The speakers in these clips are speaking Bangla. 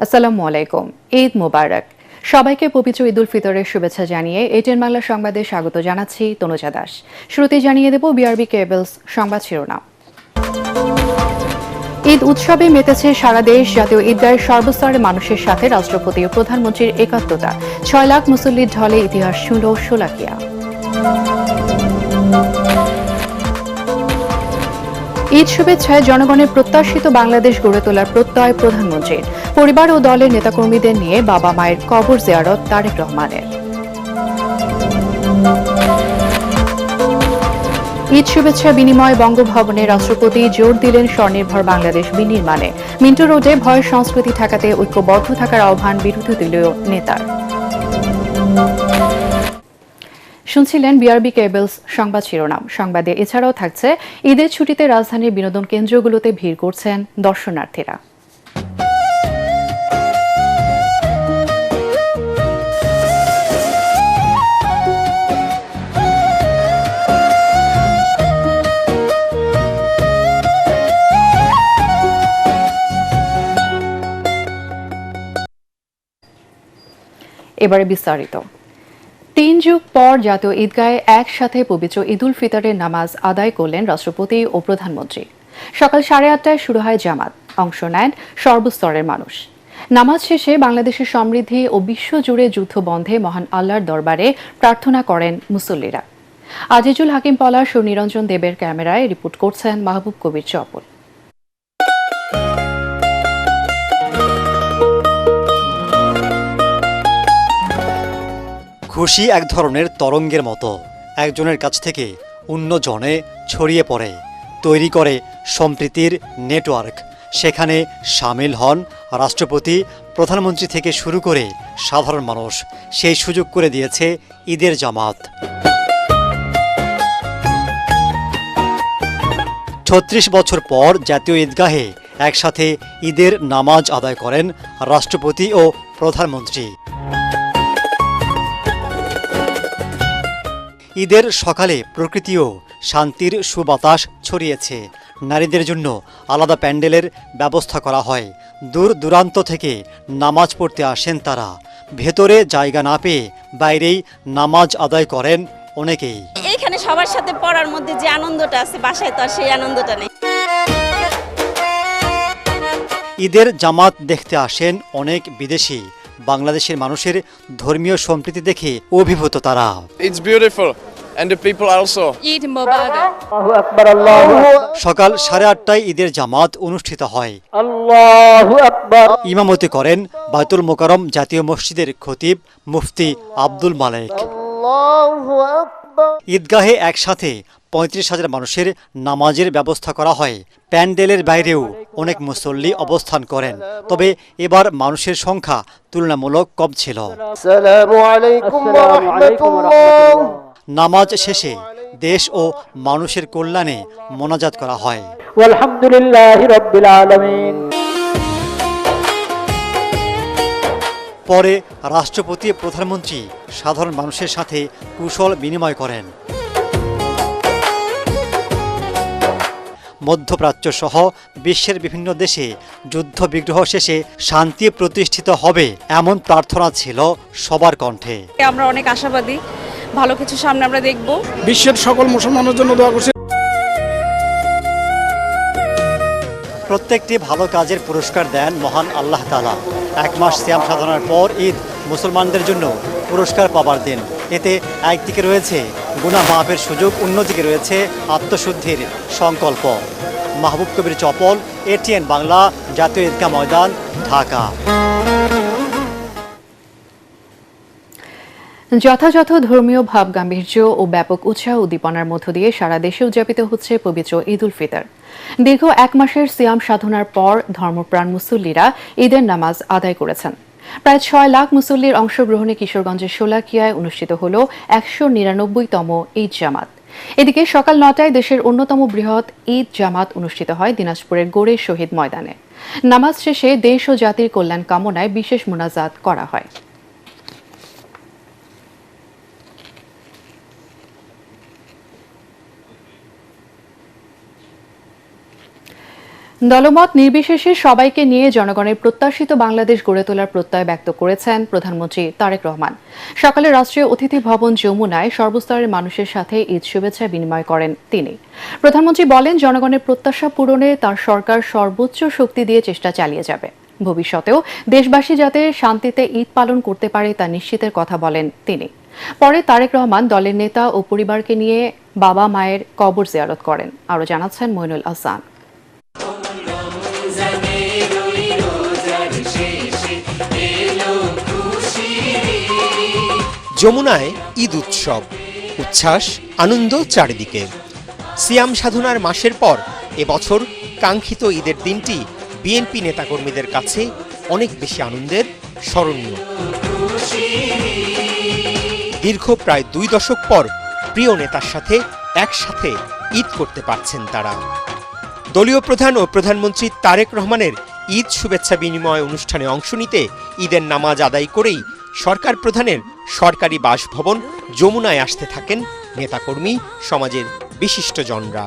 আসসালামু আলাইকুম। ঈদ মোবারক। সবাইকে পবিত্র ঈদ উল ফিতরের শুভেচ্ছা জানিয়ে এটিএন বাংলা সংবাদে স্বাগত জানাচ্ছি তনুজা দাস। শুরুতেই জানিয়ে দেব বিআরবি কেবলস সংবাদ শিরোনাম। ঈদ উৎসবে মেতেছে সারা দেশ। জাতীয় ঈদগাহের সর্বস্তরের মানুষের সাথে রাষ্ট্রপতি ও প্রধানমন্ত্রীর একাত্মতা। ৬ লাখ মুসল্লির ঢলে ইতিহাস ছুঁল শোলাকিয়া। ঈদ শুভেচ্ছায় জনগণের প্রত্যাশিত বাংলাদেশ গড়ে তোলার প্রত্যয় প্রধানমন্ত্রীর। পরিবার ও দলের নেতাকর্মীদের নিয়ে বাবা মায়ের কবর জিয়ারত তারেক রহমানের। ঈদ শুভেচ্ছা বিনিময় বঙ্গভবনে রাষ্ট্রপতি জোর দিলেন স্বনির্ভর বাংলাদেশ বিনির্মাণে। মিন্টো রোডে ভয়ের সংস্কৃতি ঠেকাতে ঐক্যবদ্ধ থাকার আহ্বান বিরোধী দলীয় নেতার। শুনছিলেন বিআরবি কেবলস সংবাদ শিরোনাম। সংবাদে এছাড়াও থাকছে ঈদের ছুটিতে রাজধানীর বিনোদন কেন্দ্রগুলোতে ভিড় করছেন দর্শনার্থীরা। এবারে বিস্তারিত। ৩ যুগ পর জাতীয় ঈদগাহে একসাথে পবিত্র ঈদ উল ফিতরের নামাজ আদায় করলেন রাষ্ট্রপতি ও প্রধানমন্ত্রী। সকাল 8:30টায় শুরু হয় জামাত। অংশ নেন সর্বস্তরের মানুষ। নামাজ শেষে বাংলাদেশের সমৃদ্ধি ও বিশ্বজুড়ে যুদ্ধ বন্ধে মহান আল্লাহর দরবারে প্রার্থনা করেন মুসল্লিরা। আজিজুল হাকিম পলাশ ও নিরঞ্জন দেবের ক্যামেরায় রিপোর্ট করছেন মাহবুব কবির চপল। খুশি এক ধরনের তরঙ্গের মতো একজনের কাছ থেকে অন্যজনে ছড়িয়ে পড়ে, তৈরি করে সম্প্রীতির নেটওয়ার্ক। সেখানে সামিল হন রাষ্ট্রপতি, প্রধানমন্ত্রী থেকে শুরু করে সাধারণ মানুষ। সেই সুযোগ করে দিয়েছে ঈদের জামাত। ৩৬ বছর পর জাতীয় ঈদগাহে একসাথে ঈদের নামাজ আদায় করেন রাষ্ট্রপতি ও প্রধানমন্ত্রী। ঈদের সকালে প্রকৃতিও শান্তির সুবাতাস ছড়িয়েছে। নারীদের জন্য আলাদা প্যান্ডেলের ব্যবস্থা করা হয়। দূর দূরান্ত থেকে নামাজ পড়তে আসেন তারা। ভেতরে জায়গা না পেয়ে বাইরেই নামাজ আদায় করেন অনেকেই। এইখানে সবার সাথে পড়ার মধ্যে যে আনন্দটা আছে, বাসায় তো আর সেই আনন্দটা নেই। ঈদের জামাত দেখতে আসেন অনেক বিদেশি। বাংলাদেশের মানুষের ধর্মীয় সম্প্রীতি দেখে অভিভূত তারা। It's beautiful and the people also. Eid মোবারক। সকাল 8:30টায় ঈদের জামাত অনুষ্ঠিত হয়। ইমামতি করেন বায়তুল মোকাররম জাতীয় মসজিদের খতিব মুফতি আব্দুল মালেক। ঈদগাহে একসাথে 35,000 মানুষের নামাজের ব্যবস্থা করা হয়। প্যান্ডেলের বাইরেও অনেক মুসল্লি অবস্থান করেন, তবে এবার মানুষের সংখ্যা তুলনামূলক কম ছিল। নামাজ শেষে দেশ ও মানুষের কল্যাণে মোনাজাত করা হয়। পরে রাষ্ট্রপতি প্রধানমন্ত্রী সাধারণ মানুষের সাথে কুশল বিনিময় করেন। মধ্যপ্রাচ্য সহ বিশ্বের বিভিন্ন দেশে যুদ্ধ বিগ্রহ শেষে শান্তি প্রতিষ্ঠিত হবে এমন প্রার্থনা ছিল সবার কণ্ঠে। আমরা অনেক আশাবাদী, ভালো কিছু সামনে আমরা দেখব। বিশ্বের সকল মুসলমানের জন্য দোয়া করছি। প্রত্যেকটি ভালো কাজের পুরস্কার দেন মহান আল্লাহ তাআলা। 1 মাস সিয়াম সাধনার পর ঈদ মুসলমানদের জন্য পুরস্কার পাবার দিন। এতে একদিকে রয়েছে গুনাহ মাফের সুযোগ, অন্যদিকে রয়েছে আত্মশুদ্ধির সংকল্প। মাহবুব কবির চপল, এটিএন বাংলা, জাতীয় ঈদগাহ ময়দান, ঢাকা। যথাযথ ধর্মীয় ভাব গাম্ভীর্য ও ব্যাপক উৎসাহ উদ্দীপনার মধ্য দিয়ে সারা দেশে উদযাপিত হচ্ছে পবিত্র ঈদ উল ফিতর। দীর্ঘ 1 মাসের সিয়াম সাধনার পর ধর্মপ্রাণ মুসল্লিরা ঈদের নামাজ আদায় করেছেন। প্রায় 6 লাখ মুসল্লির অংশগ্রহণে কিশোরগঞ্জের শোলাকিয়ায় অনুষ্ঠিত হল 199তম ঈদ জামাত। এদিকে সকাল 9টায় দেশের অন্যতম বৃহৎ ঈদ জামাত অনুষ্ঠিত হয় দিনাজপুরের গোড়ে শহীদ ময়দানে। নামাজ শেষে দেশ ও জাতির কল্যাণ কামনায় বিশেষ মোনাজাত করা হয়। দলমত নির্বিশেষে সবাইকে নিয়ে জনগণের প্রত্যাশিত বাংলাদেশ গড়ে তোলার প্রত্যয় ব্যক্ত করেছেন প্রধানমন্ত্রী তারেক রহমান। সকালে রাষ্ট্রীয় অতিথি ভবন যমুনায় সর্বস্তরের মানুষের সাথে ঈদ শুভেচ্ছা বিনিময় করেন তিনি। প্রধানমন্ত্রী বলেন, জনগণের প্রত্যাশা পূরণে তার সরকার সর্বোচ্চ শক্তি দিয়ে চেষ্টা চালিয়ে যাবে। ভবিষ্যতেও দেশবাসী যাতে শান্তিতে ঈদ পালন করতে পারে তা নিশ্চিতের কথা বলেন তিনি। পরে তারেক রহমান দলের নেতা ও পরিবারকে নিয়ে বাবা মায়ের কবর জিয়ারত করেন। আরও জানাচ্ছেন মইনুল আহসান। যমুনায় ঈদ উৎসব, উচ্ছ্বাস, আনন্দ চারিদিকে। সিয়াম সাধনার মাসের পর এবছর কাঙ্ক্ষিত ঈদের দিনটি বিএনপি নেতাকর্মীদের কাছে অনেক বেশি আনন্দের, স্মরণীয়। দীর্ঘ প্রায় 2 দশক পর প্রিয় নেতার সাথে একসাথে ঈদ করতে পারছেন তারা। দলীয় প্রধান ও প্রধানমন্ত্রী তারেক রহমানের ঈদ শুভেচ্ছা বিনিময় অনুষ্ঠানে অংশ নিতে ঈদের নামাজ আদায় করেই সরকার প্রধানের সরকারি বাসভবন যমুনায় আসতে থাকেন নেতাকর্মী, সমাজের বিশিষ্টজনরা।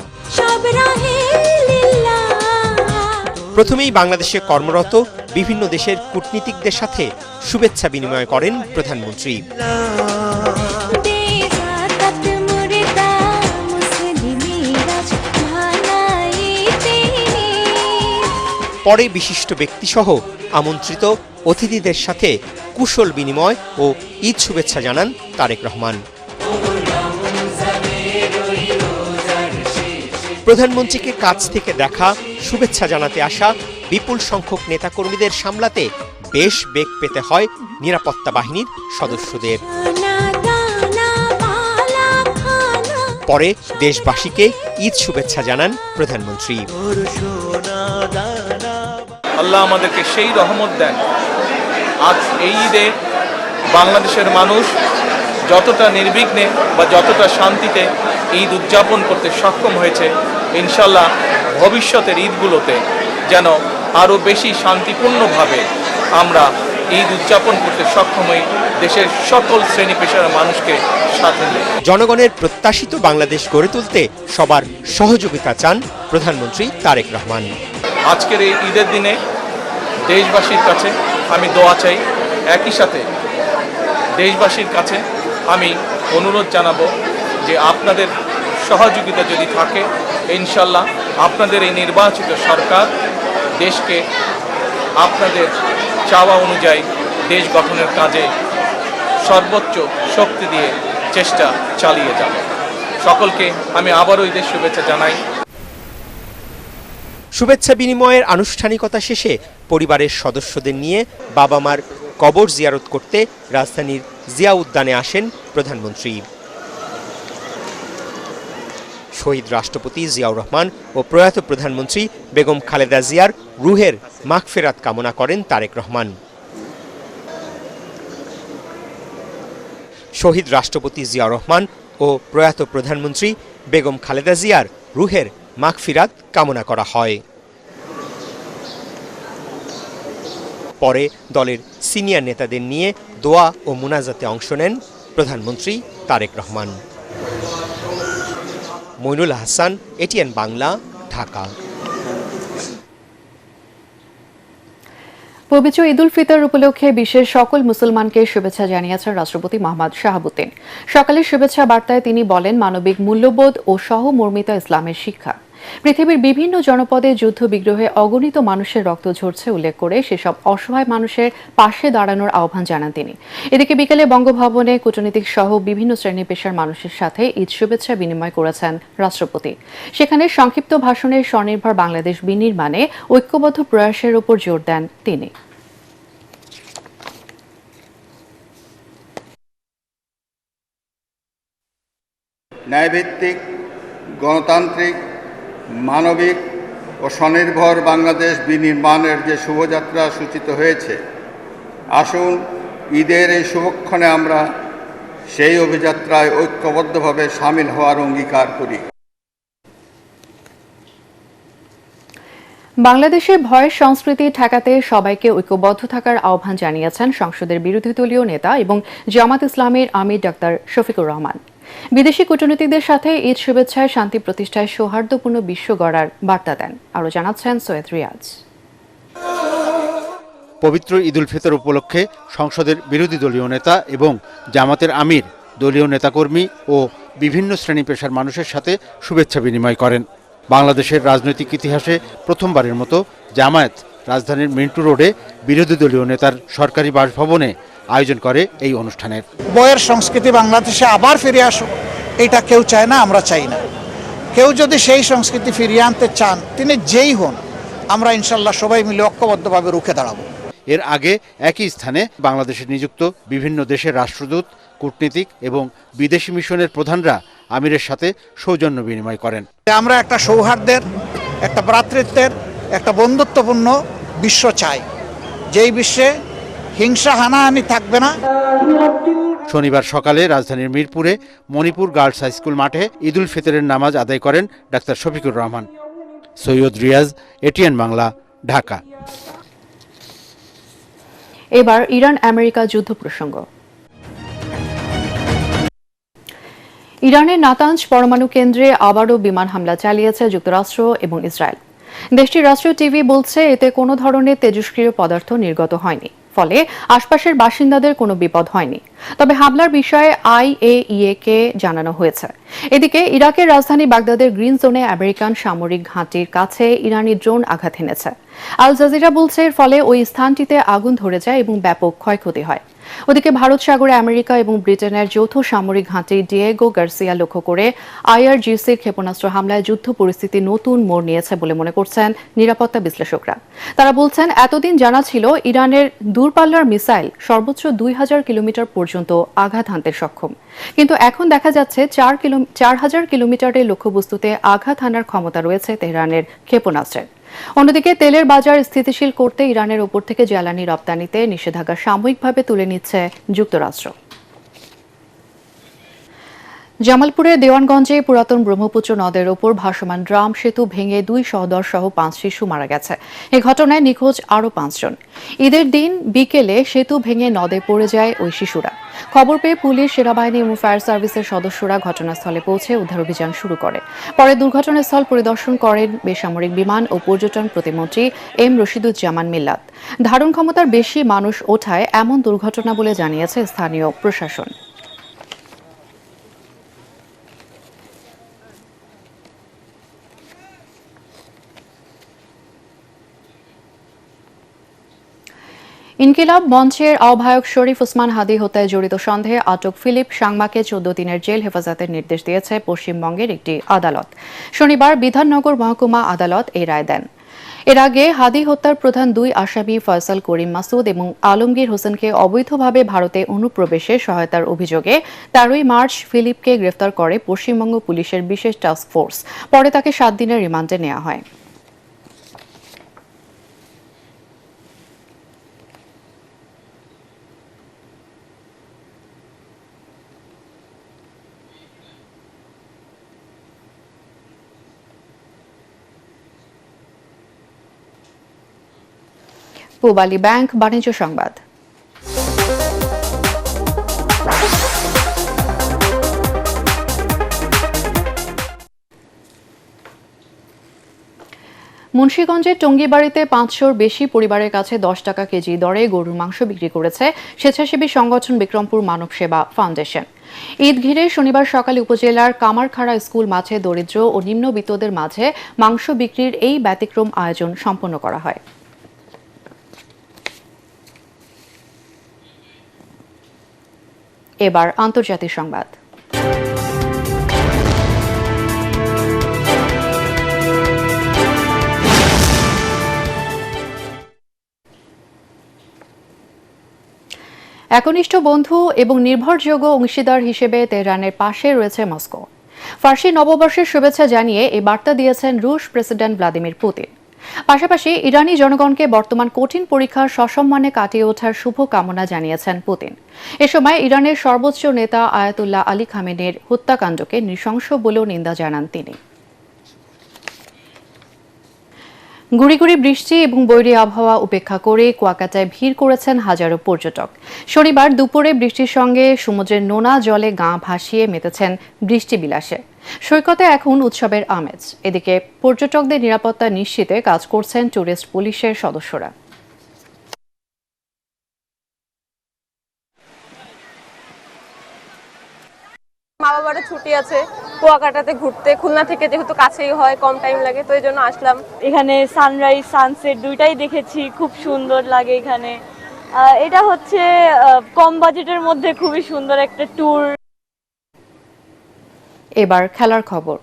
প্রথমেই বাংলাদেশে কর্মরত বিভিন্ন দেশের কূটনীতিকদের সাথে শুভেচ্ছা বিনিময় করেন প্রধানমন্ত্রী। পরে বিশিষ্ট ব্যক্তিসহ আমন্ত্রিত অতিথিদের সাথে কুশল বিনিময় ও ঈদ শুভেচ্ছা জানান তারেক রহমান। প্রধানমন্ত্রীকে কাছ থেকে দেখা, শুভেচ্ছা জানাতে আসা বিপুল সংখ্যক নেতাকর্মীদের সামলাতে বেশ বেগ পেতে হয় নিরাপত্তা বাহিনীর সদস্যদের। পরে দেশবাসীকে ঈদ শুভেচ্ছা জানান প্রধানমন্ত্রী। আল্লাহ আমাদেরকে সেই রহমত দেন, আজ এই ঈদে বাংলাদেশের মানুষ যতটা নির্বিঘ্নে বা যতটা শান্তিতে ঈদ উদযাপন করতে সক্ষম হয়েছে, ইনশাল্লাহ ভবিষ্যতের ঈদগুলোতে যেন আরও বেশি শান্তিপূর্ণভাবে আমরা ঈদ উদযাপন করতে সক্ষম হই, দেশের সকল শ্রেণী পেশার মানুষকে সাথে নিয়ে। জনগণের প্রত্যাশিত বাংলাদেশ গড়ে তুলতে সবার সহযোগিতা চান প্রধানমন্ত্রী তারেক রহমান। আজকের এই ঈদের দিনে দেশবাসীর কাছে আমি দোয়া চাই, একই সাথে দেশবাসীর কাছে আমি অনুরোধ জানাবো যে আপনাদের সহযোগিতা যদি থাকে, ইনশাল্লাহ আপনাদের এই নির্বাচিত সরকার দেশকে আপনাদের চাওয়া অনুযায়ী দেশ গঠনের কাজে সর্বোচ্চ শক্তি দিয়ে চেষ্টা চালিয়ে যাবে। সকলকে আমি আবারও ঈদের শুভেচ্ছা জানাই। শুভেচ্ছা বিনিময়ের আনুষ্ঠানিকতা শেষে পরিবারের সদস্যদের নিয়ে বাবা মার কবর জিয়ারত করতে রাজধানীর জিয়া উদ্যানে আসেন প্রধানমন্ত্রী। শহীদ রাষ্ট্রপতি জিয়াউর রহমান ও প্রয়াত প্রধানমন্ত্রী বেগম খালেদা জিয়ার রুহের মাগফিরাত কামনা করেন তারেক রহমান। শহীদ রাষ্ট্রপতি জিয়াউর রহমান ও প্রয়াত প্রধানমন্ত্রী বেগম খালেদা জিয়ার রুহের মাগফিরাত কামনা করা হয়। পরে দলের সিনিয়র নেতাদের নিয়ে দোয়া ও মুনাজাতে অংশ নেন প্রধানমন্ত্রী তারেক রহমান। মইনুল আহসান, এটিএন বাংলা, ঢাকা। পবিত্র ঈদ উল ফিতর উপলক্ষে বিশ্বের সকল মুসলমানকে শুভেচ্ছা জানিয়েছেন রাষ্ট্রপতি মোহাম্মদ শাহাবুদ্দিন। সকালের শুভেচ্ছা বার্তায় তিনি বলেন, মানবিক মূল্যবোধ ও সহমর্মিতা ইসলামের শিক্ষা। পৃথিবীর বিভিন্ন জনপদে যুদ্ধ বিগ্রহে অগণিত মানুষের রক্ত ঝরছে উল্লেখ করে সেসব অসহায় মানুষের পাশে দাঁড়ানোর আহ্বান জানান তিনি। এদিকে বিকেলে বঙ্গভবনে কূটনীতিক সহ বিভিন্ন শ্রেণী পেশার মানুষের সাথে ঈদ শুভেচ্ছা বিনিময় করেছেন রাষ্ট্রপতি। সেখানে সংক্ষিপ্ত ভাষণে স্বনির্ভর বাংলাদেশ বিনির্মাণে ঐক্যবদ্ধ প্রয়াসের উপর জোর দেন তিনি। ন্যায়ভিত্তিক, গণতান্ত্রিক, মানবিক ও স্বনির্ভর বাংলাদেশ বিনির্মাণের যে শুভযাত্রা সূচিত হয়েছে, আসুন ঈদের এই শুভক্ষণে আমরা সেই অভিযাত্রায় ঐক্যবদ্ধভাবে সামিল হওয়ার অঙ্গীকার করি। বাংলাদেশে ভয়ের সংস্কৃতি ঠেকাতে সবাইকে ঐক্যবদ্ধ থাকার আহ্বান জানিয়েছেন সংসদের বিরোধী দলীয় নেতা এবং জামাত ইসলামের আমির ডাক্তার শফিকুর রহমান। বিদেশি কূটনীতিকদের সাথে ঈদ শুভেচ্ছায় শান্তি প্রতিষ্ঠায় সৌহার্দ্যপূর্ণ বিশ্ব গড়ার বার্তা দেন। আরও জানাচ্ছেন সৈয়দ রিয়াজ। পবিত্র ঈদ উল ফিতর উপলক্ষে সংসদের বিরোধী দলীয় নেতা এবং জামাতের আমির দলীয় নেতাকর্মী ও বিভিন্ন শ্রেণী পেশার মানুষের সাথে শুভেচ্ছা বিনিময় করেন। বাংলাদেশের রাজনৈতিক ইতিহাসে প্রথমবারের মতো জামায়াত রাজধানীর মিন্টু রোডে বিরোধী দলীয় নেতার সরকারি বাসভবনে আয়োজন করে এই অনুষ্ঠানের। বইয়ের সংস্কৃতি বাংলাদেশে আবার ফিরে আসুক, এটা কেউ চায় না, আমরা চাই না। কেউ যদি সেই সংস্কৃতি ফিরিয়ে আনতে চান, তিনি যেই হন, আমরা ইনশাল্লাহ সবাই মিলে ঐক্যবদ্ধভাবে রুখে দাঁড়াবো। এর আগে একই স্থানে বাংলাদেশে নিযুক্ত বিভিন্ন দেশের রাষ্ট্রদূত, কূটনীতিক এবং বিদেশি মিশনের প্রধানরা আমিরের সাথে সৌজন্য বিনিময় করেন। আমরা একটা সৌহার্দ্যের, একটা ভ্রাতৃত্বের, একটা বন্ধুত্বপূর্ণ বিশ্ব চাই, যেই বিশ্বে হিংসা হানাহানি থাকবে না। শনিবার সকালে রাজধানীর মিরপুরে মণিপুর গার্লস হাই স্কুল মাঠে ঈদ উল ফিতরের নামাজ আদায় করেন ডাক্তার শফিকুর রহমান। সৈয়দ রিয়াজ, এটিএন বাংলা, ঢাকা। এবার ইরান আমেরিকা যুদ্ধ প্রসঙ্গ। ইরানের নাতাঞ্জ পরমাণু কেন্দ্রে আবারও বিমান হামলা চালিয়েছে যুক্তরাষ্ট্র এবং ইসরায়েল। দেশটির রাষ্ট্রীয় টিভি বলছে এতে কোনো ধরনের তেজস্ক্রিয় পদার্থ নির্গত হয়নি, ফলে আশপাশের বাসিন্দাদের কোনো বিপদ হয়নি। তবে হামলার বিষয়ে IAEA কে জানানো হয়েছে। এদিকে ইরাকের রাজধানী বাগদাদের গ্রিন জোনে আমেরিকান সামরিক ঘাঁটির কাছে ইরানি ড্রোন আঘাত হেনেছে। আল জাজিরা বলছে এর ফলে ওই স্থানটিতে আগুন ধরে যায় এবং ব্যাপক ক্ষয়ক্ষতি হয়। ওদিকে ভারত সাগরে আমেরিকা এবং ব্রিটেনের যৌথ সামরিক ঘাঁটি ডিয়েগো গার্সিয়া লক্ষ্য করে IRGCর ক্ষেপণাস্ত্র হামলায় যুদ্ধ পরিস্থিতি নতুন মোড় নিয়েছে বলে মনে করছেন নিরাপত্তা বিশ্লেষকরা। তারা বলছেন, এতদিন জানা ছিল ইরানের দূরপাল্লার মিসাইল সর্বোচ্চ 2000 কিলোমিটার পর্যন্ত আঘাত হানতে সক্ষম, কিন্তু এখন দেখা যাচ্ছে 4000 কিলোমিটারের লক্ষ্যবস্তুতে আঘাত হানার ক্ষমতা রয়েছে তেহরানের ক্ষেপণাস্ত্রের। অন্যদিকে তেলের বাজার স্থিতিশীল করতে ইরানের ওপর থেকে জ্বালানি রপ্তানিতে নিষেধাজ্ঞা সাময়িকভাবে তুলে নিচ্ছে যুক্তরাষ্ট্র। জামালপুরের দেওয়ানগঞ্জে পুরাতন ব্রহ্মপুত্র নদের ওপর ভাসমান ড্রাম সেতু ভেঙে 2 সহোদর সহ 5 শিশু মারা গেছে। এ ঘটনায় নিখোঁজ আরও 5 জন। ঈদের দিন বিকেলে সেতু ভেঙে নদে পড়ে যায় ওই শিশুরা। খবর পেয়ে পুলিশ, সেনাবাহিনী এবং ফায়ার সার্ভিসের সদস্যরা ঘটনাস্থলে পৌঁছে উদ্ধার অভিযান শুরু করে। পরে দুর্ঘটনাস্থল পরিদর্শন করেন বেসামরিক বিমান ও পর্যটন প্রতিমন্ত্রী M রশিদুজ্জামান মিল্লাত। ধারণ ক্ষমতার বেশি মানুষ ওঠায় এমন দুর্ঘটনা বলে জানিয়েছে স্থানীয় প্রশাসন। ইনকিলাব মঞ্চের আহ্বায়ক শরীফ ওসমান হাদি হত্যায় জড়িত সন্দেহে আটক ফিলিপ সাংমাকে 14 দিনের জেল হেফাজতের নির্দেশ দিয়েছে পশ্চিমবঙ্গের একটি আদালত। শনিবার বিধাননগর মহকুমা আদালত এই রায় দেন। এর আগে হাদি হত্যার প্রধান 2 আসামি ফয়সাল করিম মাসুদ এবং আলমগীর হোসেনকে অবৈধভাবে ভারতে অনুপ্রবেশে সহায়তার অভিযোগে 13 মার্চ ফিলিপকে গ্রেফতার করে পশ্চিমবঙ্গ পুলিশের বিশেষ টাস্ক ফোর্স। পরে তাকে 7 দিনের রিমান্ডে নেওয়া হয়। পূবালী ব্যাংক বাণিজ্য সংবাদ। মুন্সিগঞ্জের টঙ্গীবাড়িতে 500-র বেশি পরিবারের কাছে 10 টাকা কেজি দরে গরুর মাংস বিক্রি করেছে স্বেচ্ছাসেবী সংগঠন বিক্রমপুর মানব সেবা ফাউন্ডেশন। ঈদ ঘিরে শনিবার সকালে উপজেলার কামারখাড়া স্কুল মাঠে দরিদ্র ও নিম্নবিত্তদের মাঝে মাংস বিক্রির এই ব্যতিক্রম আয়োজন সম্পন্ন করা হয়। এবার আন্তর্জাতিক সংবাদ। একনিষ্ঠ বন্ধু এবং নির্ভরযোগ্য অংশীদার হিসেবে তেহরানের পাশে রয়েছে মস্কো। ফার্সি নববর্ষের শুভেচ্ছা জানিয়ে এই বার্তা দিয়েছেন রুশ প্রেসিডেন্ট ভ্লাদিমির পুতিন। পাশাপাশি ইরানি জনগণকে বর্তমান কঠিন পরীক্ষা সসম্মানে কাটিয়ে ওঠার শুভ কামনা জানিয়েছেন পুতিন। এ সময় ইরানের সর্বোচ্চ নেতা আয়াতুল্লাহ আলী খামেনির হত্যাকাণ্ডকে নৃশংস বলেও নিন্দা জানান তিনি। গুড়ি গুড়ি বৃষ্টি এবং বৈরী আবহাওয়া উপেক্ষা করে কুয়াকাটায় ভিড় করেছেন হাজারো পর্যটক। শনিবার দুপুরে বৃষ্টির সঙ্গে সমুদ্রের নোনা জলে গা ভাসিয়ে মেতেছেন বৃষ্টি বিলাসে। সৈকতে এখন উৎসবের আমেজ। এদিকে পর্যটকদের নিরাপত্তা নিশ্চিতে কাজ করছেন ট্যুরিস্ট পুলিশের সদস্যরা। মা বাবারও ছুটি আছে, কুয়াকাটাতে ঘুরতে, খুলনা থেকে যেহেতু কাছেই হয়, কম টাইম লাগে, তো এই জন্য আসলাম। এখানে সানরাইজ সানসেট দুইটাই দেখেছি, খুব সুন্দর লাগে এখানে। এটা হচ্ছে কম বাজেটের মধ্যে খুবই সুন্দর একটা ট্যুর। এবার খেলার খবর।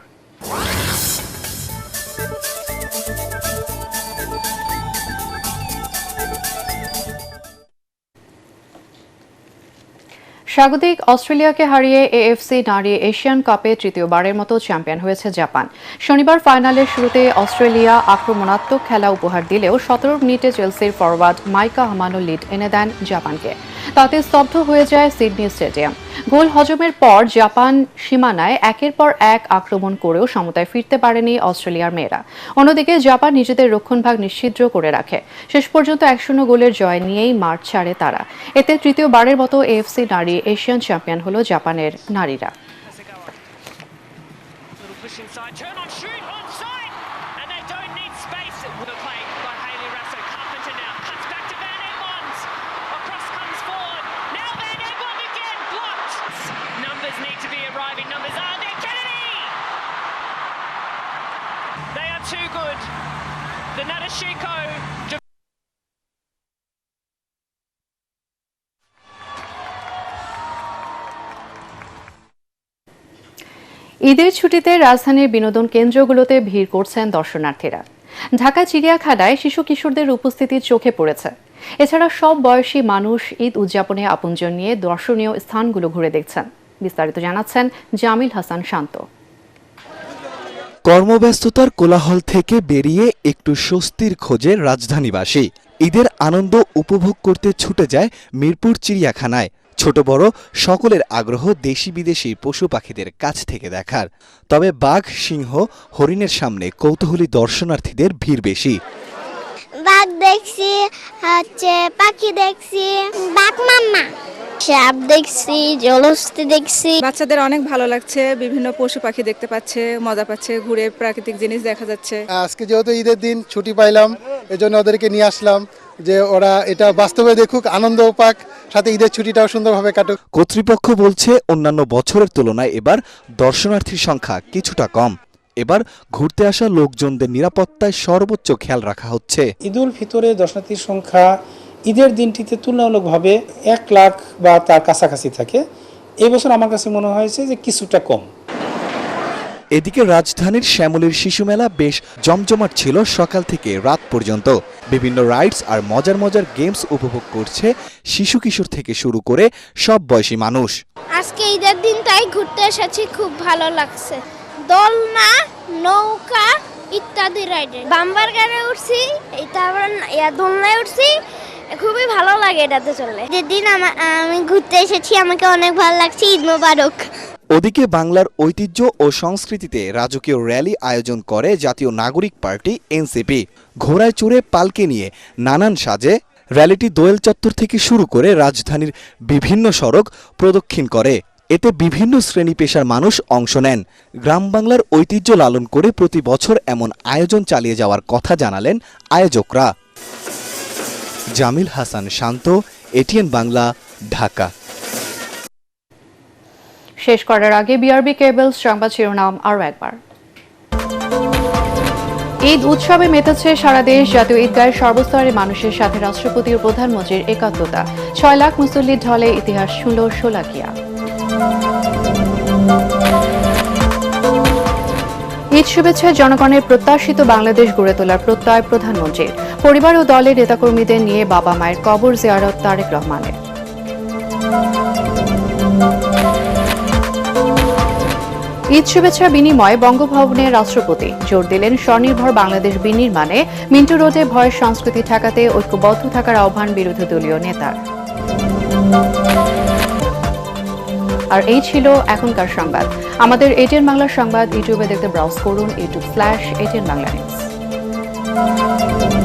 স্বাগতিক অস্ট্রেলিয়াকে হারিয়ে এএফসি নারী এশিয়ান কাপে তৃতীয়বারের মতো চ্যাম্পিয়ন হয়েছে জাপান। শনিবার ফাইনালের শুরুতে অস্ট্রেলিয়া আক্রমণাত্মক খেলা উপহার দিলেও 17 মিনিটে চেলসির ফরওয়ার্ড মাইকা হামানো লিড এনে দেন জাপানকে। তাতে স্তব্ধ হয়ে যায় সিডনি স্টেডিয়াম। গোল হজমের পর জাপান সীমানায় একের পর এক আক্রমণ করেও সমতায় ফিরতে পারেনি অস্ট্রেলিয়ার মেয়েরা। অন্যদিকে জাপান নিজেদের রক্ষণভাগ নিশ্ছিদ্র করে রাখে। শেষ পর্যন্ত 1-0 গোলের জয় নিয়েই মাঠ ছাড়ে তারা। এতে তৃতীয়বারের মতো এএফসি নারী এশিয়ান চ্যাম্পিয়ন হলো জাপানের নারীরা। Too good. The Nadeshiko. ঈদের ছুটিতে রাজধানীর বিনোদন কেন্দ্রগুলোতে ভিড় করছেন দর্শনার্থীরা। ঢাকা চিড়িয়াখানায় শিশু কিশোরদের উপস্থিতি চোখে পড়েছে। এছাড়া সব বয়সী মানুষ ঈদ উদযাপনে আপনজন নিয়ে দর্শনীয় স্থানগুলো ঘুরে দেখছেন। বিস্তারিত জানাচ্ছেন জামিল হাসান শান্ত। কর্মব্যস্ততার কোলাহল থেকে বেরিয়ে একটু স্বস্তির খোঁজে রাজধানীবাসী। ঈদের আনন্দ উপভোগ করতে ছুটে যায় মিরপুর চিড়িয়াখানায়। ছোট বড় সকলের আগ্রহ দেশি বিদেশি পশু পাখিদের কাছ থেকে দেখার। তবে বাঘ, সিংহ, হরিণের সামনে কৌতূহলী দর্শনার্থীদের ভিড় বেশি। বাঘ দেখছি, পাখি দেখছি, বাঘ মাম্মা, সাপ দেখছি, জলহস্তি দেখছি। বাচ্চাদের অনেক ভালো লাগছে, বিভিন্ন পশু পাখি দেখতে পাচ্ছে, মজা পাচ্ছে, ঘুরে প্রাকৃতিক জিনিস দেখা যাচ্ছে। আজকে যেহেতু ঈদের দিন ছুটি পাইলাম, এজন্য ওদেরকে নিয়ে আসলাম যে ওরা এটা বাস্তবে দেখুক, আনন্দ পাক, সাথে ঈদের ছুটিটাও সুন্দরভাবে কাটুক। কর্তৃপক্ষ বলছে অন্যান্য বছরের তুলনায় এবার দর্শনার্থীর সংখ্যা কিছুটা কম। এবার ঘুরতে আসা লোকজনদের নিরাপত্তায় সর্বোচ্চ খেয়াল রাখা হচ্ছে। ঈদুল ফিতরে দর্শনার্থীর সংখ্যা ঈদের দিনটিতে তুলনামূলকভাবে 1 লাখ বা তার কাছাকাছি থাকে। এই বছর আমার কাছে মনে হয়েছে যে কিছুটা কম। এদিকে রাজধানীর শ্যামলীর শিশু মেলা বেশ জমজমাট ছিল সকাল থেকে রাত পর্যন্ত। বিভিন্ন রাইডস আর মজার মজার গেমস উপভোগ করছে শিশু কিশোর থেকে শুরু করে সব বয়সী মানুষ। আজকে ঈদের দিন তাই ঘুরতে এসেছি, খুব ভালো লাগছে। দোলনা, নৌকা ইত্যাদি রাইডে, বাম্পার কারে উঠছি, তারপর দোলনায় উঠছি, খুবই ভালো লাগে এটাতে চললে। যেদিন আমি ঘুরতে এসেছি আমাকে অনেক ভালো লাগছে। ঈদ মোবারক। ওদিকে বাংলার ঐতিহ্য ও সংস্কৃতিতে রাজকীয় র্যালি আয়োজন করে জাতীয় নাগরিক পার্টি এনসিপি। ঘোড়ায় চড়ে পালকে নিয়ে নানান সাজে র্যালিটি দোয়েল চত্বর থেকে শুরু করে রাজধানীর বিভিন্ন সড়ক প্রদক্ষিণ করে। এতে বিভিন্ন শ্রেণী পেশার মানুষ অংশ নেন। গ্রাম বাংলার ঐতিহ্য লালন করে প্রতি বছর এমন আয়োজন চালিয়ে যাওয়ার কথা জানালেন আয়োজকরা। জামিল হাসান শান্ত, এটিএন বাংলা, ঢাকা। শেষ করার আগে বিআরবি কেবলস সংবাদ শিরোনাম আরও একবার। ঈদ উৎসবে মেতেছে সারা দেশ। জাতীয় ঈদগাহের সর্বস্তরের মানুষের সাথে রাষ্ট্রপতি ও প্রধানমন্ত্রীর একাত্মতা। 6 লাখ মুসল্লির ঢলে ইতিহাস শুনল শোলাকিয়া। ঈদ শুভেচ্ছায় জনগণের প্রত্যাশিত বাংলাদেশ গড়ে তোলার প্রত্যয় প্রধানমন্ত্রীর। পরিবার ও দলের নেতাকর্মীদের নিয়ে বাবা মায়ের কবর জিয়ারত তারেক রহমানের। ঈদ শুভেচ্ছা বিনিময়ে বঙ্গভবনে রাষ্ট্রপতি জোর দিলেন স্বনির্ভর বাংলাদেশ বিনির্মাণে। মিন্টু রোডে ভয়ের সংস্কৃতি ঠেকাতে ঐক্যবদ্ধ থাকার আহ্বান বিরোধী দলীয় নেতার। আর এই ছিল এখনকার সংবাদ। আমাদের এটিএন বাংলা সংবাদ ইউটিউবে দেখতে ব্রাউজ করুন youtube/ATN Bangla News। ধন্যবাদ।